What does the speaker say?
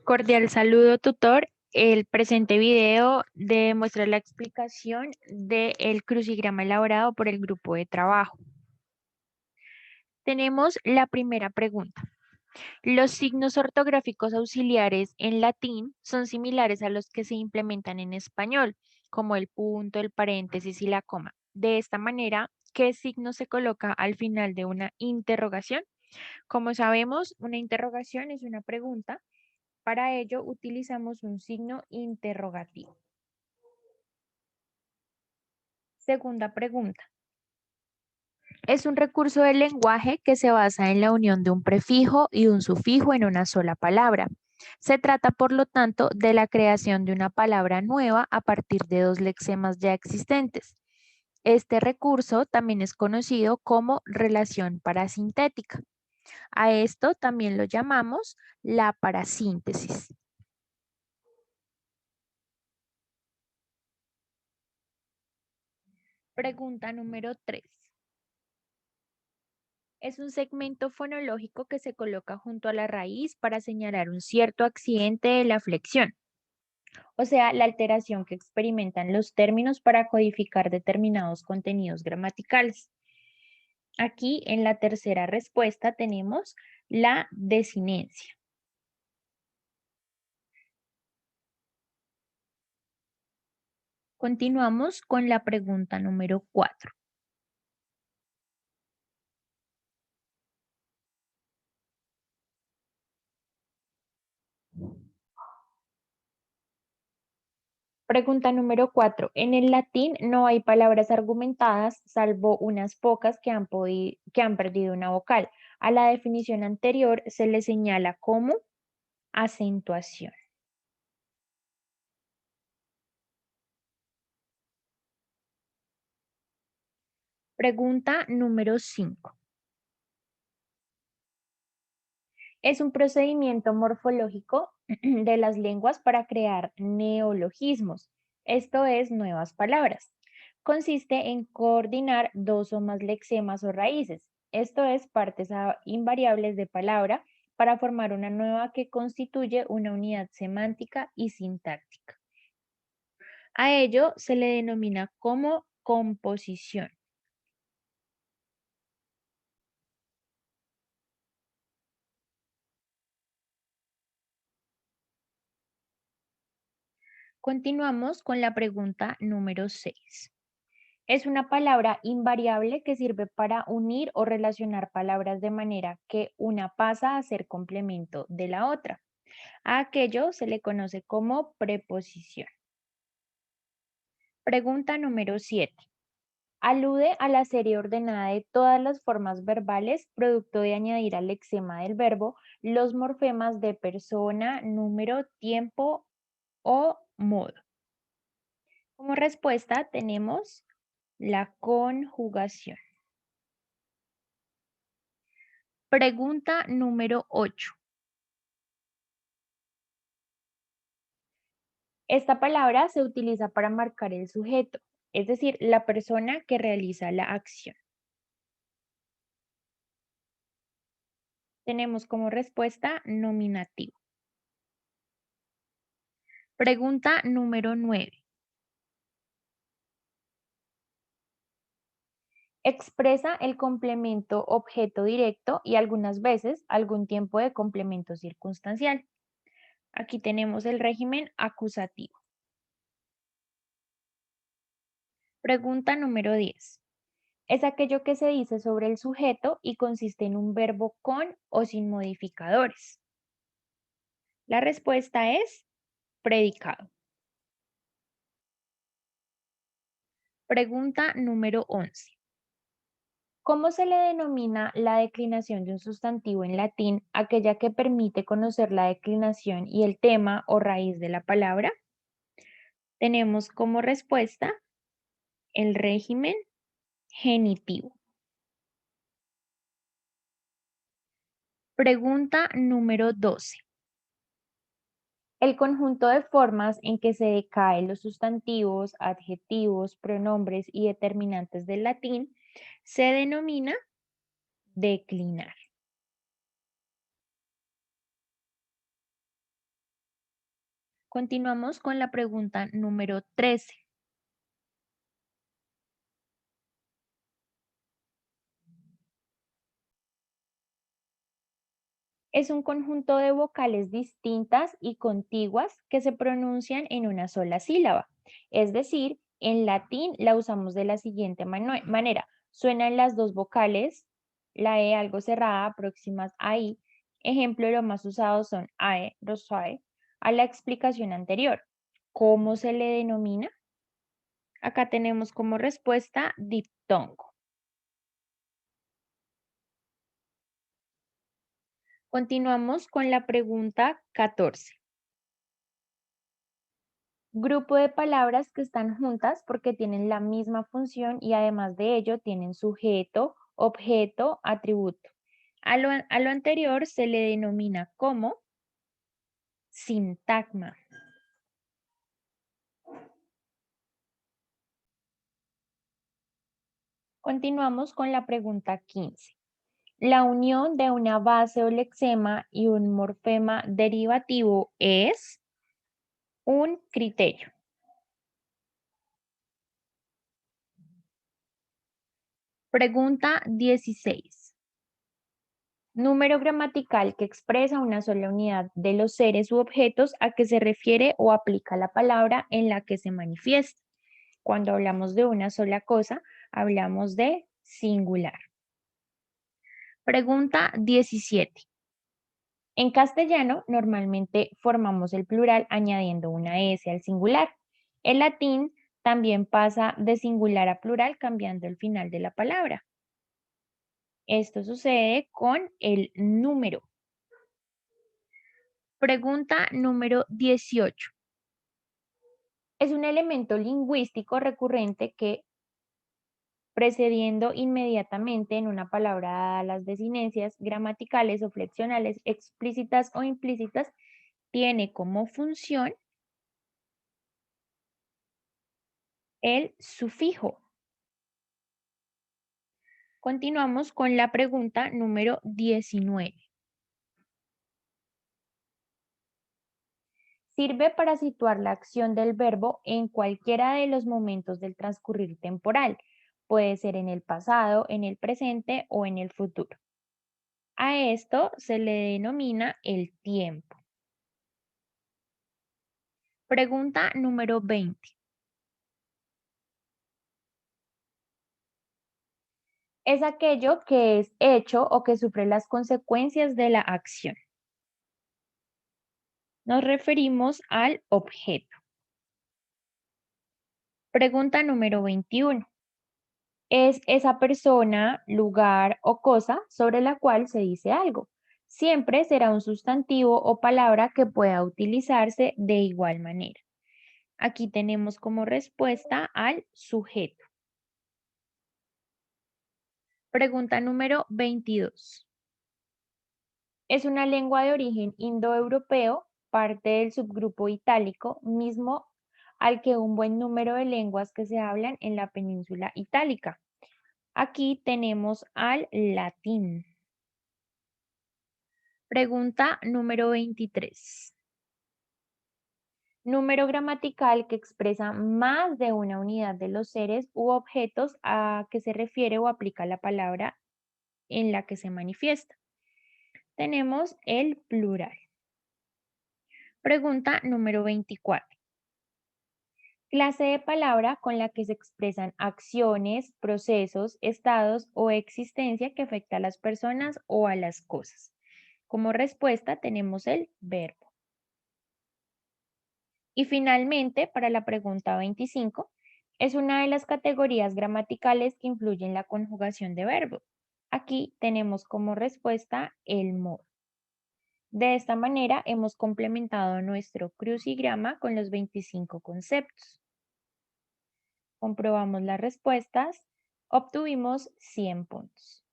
Cordial saludo, tutor. El presente video demuestra la explicación del crucigrama elaborado por el grupo de trabajo. Tenemos la primera pregunta. Los signos ortográficos auxiliares en latín son similares a los que se implementan en español, como el punto, el paréntesis y la coma. De esta manera, ¿qué signo se coloca al final de una interrogación? Como sabemos, una interrogación es una pregunta. Para ello utilizamos un signo interrogativo. Segunda pregunta. Es un recurso del lenguaje que se basa en la unión de un prefijo y un sufijo en una sola palabra. Se trata, por lo tanto, de la creación de una palabra nueva a partir de dos lexemas ya existentes. Este recurso también es conocido como relación parasintética. A esto también lo llamamos la parasíntesis. Pregunta número 3. Es un segmento fonológico que se coloca junto a la raíz para señalar un cierto accidente de la flexión, o sea, la alteración que experimentan los términos para codificar determinados contenidos gramaticales. Aquí en la tercera respuesta tenemos la desinencia. Continuamos con la pregunta número 4. Pregunta número 4. En el latín no hay palabras argumentadas, salvo unas pocas que han perdido una vocal. A la definición anterior se le señala como acentuación. Pregunta número 5. Es un procedimiento morfológico de las lenguas para crear neologismos, esto es, nuevas palabras. Consiste en coordinar dos o más lexemas o raíces, esto es, partes invariables de palabra, para formar una nueva que constituye una unidad semántica y sintáctica. A ello se le denomina como composición. Continuamos con la pregunta número 6. Es una palabra invariable que sirve para unir o relacionar palabras de manera que una pasa a ser complemento de la otra. A aquello se le conoce como preposición. Pregunta número 7. Alude a la serie ordenada de todas las formas verbales, producto de añadir al lexema del verbo los morfemas de persona, número, tiempo o modo. Como respuesta tenemos la conjugación. Pregunta número 8. Esta palabra se utiliza para marcar el sujeto, es decir, la persona que realiza la acción. Tenemos como respuesta nominativo. Pregunta número 9. Expresa el complemento objeto directo y algunas veces algún tiempo de complemento circunstancial. Aquí tenemos el régimen acusativo. Pregunta número 10. Es aquello que se dice sobre el sujeto y consiste en un verbo con o sin modificadores. La respuesta es predicado. Pregunta número 11. ¿Cómo se le denomina la declinación de un sustantivo en latín, aquella que permite conocer la declinación y el tema o raíz de la palabra? Tenemos como respuesta el régimen genitivo. Pregunta número 12. El conjunto de formas en que se decaen los sustantivos, adjetivos, pronombres y determinantes del latín se denomina declinar. Continuamos con la pregunta número 13. Es un conjunto de vocales distintas y contiguas que se pronuncian en una sola sílaba. Es decir, en latín la usamos de la siguiente manera. Suenan las dos vocales, la E algo cerrada, próximas a I. Ejemplo, los más usados son AE, rosoe, a la explicación anterior. ¿Cómo se le denomina? Acá tenemos como respuesta diptongo. Continuamos con la pregunta 14. Grupo de palabras que están juntas porque tienen la misma función y además de ello tienen sujeto, objeto, atributo. A lo anterior se le denomina como sintagma. Continuamos con la pregunta 15. La unión de una base o lexema y un morfema derivativo es un criterio. Pregunta 16. Número gramatical que expresa una sola unidad de los seres u objetos a que se refiere o aplica la palabra en la que se manifiesta. Cuando hablamos de una sola cosa, hablamos de singular. Pregunta 17. En castellano, normalmente formamos el plural añadiendo una S al singular. En latín, también pasa de singular a plural cambiando el final de la palabra. Esto sucede con el número. Pregunta número 18. Es un elemento lingüístico recurrente que, precediendo inmediatamente en una palabra dada las desinencias gramaticales o flexionales explícitas o implícitas, tiene como función el sufijo. Continuamos con la pregunta número 19. Sirve para situar la acción del verbo en cualquiera de los momentos del transcurrir temporal. Puede ser en el pasado, en el presente o en el futuro. A esto se le denomina el tiempo. Pregunta número 20. Es aquello que es hecho o que sufre las consecuencias de la acción. Nos referimos al objeto. Pregunta número 21. Es esa persona, lugar o cosa sobre la cual se dice algo. Siempre será un sustantivo o palabra que pueda utilizarse de igual manera. Aquí tenemos como respuesta al sujeto. Pregunta número 22. Es una lengua de origen indoeuropeo, parte del subgrupo itálico, mismo al que un buen número de lenguas que se hablan en la península itálica. Aquí tenemos al latín. Pregunta número 23. Número gramatical que expresa más de una unidad de los seres u objetos a que se refiere o aplica la palabra en la que se manifiesta. Tenemos el plural. Pregunta número 24. Clase de palabra con la que se expresan acciones, procesos, estados o existencia que afecta a las personas o a las cosas. Como respuesta tenemos el verbo. Y finalmente, para la pregunta 25, es una de las categorías gramaticales que influyen en la conjugación de verbos. Aquí tenemos como respuesta el modo. De esta manera hemos complementado nuestro crucigrama con los 25 conceptos. Comprobamos las respuestas, obtuvimos 100 puntos.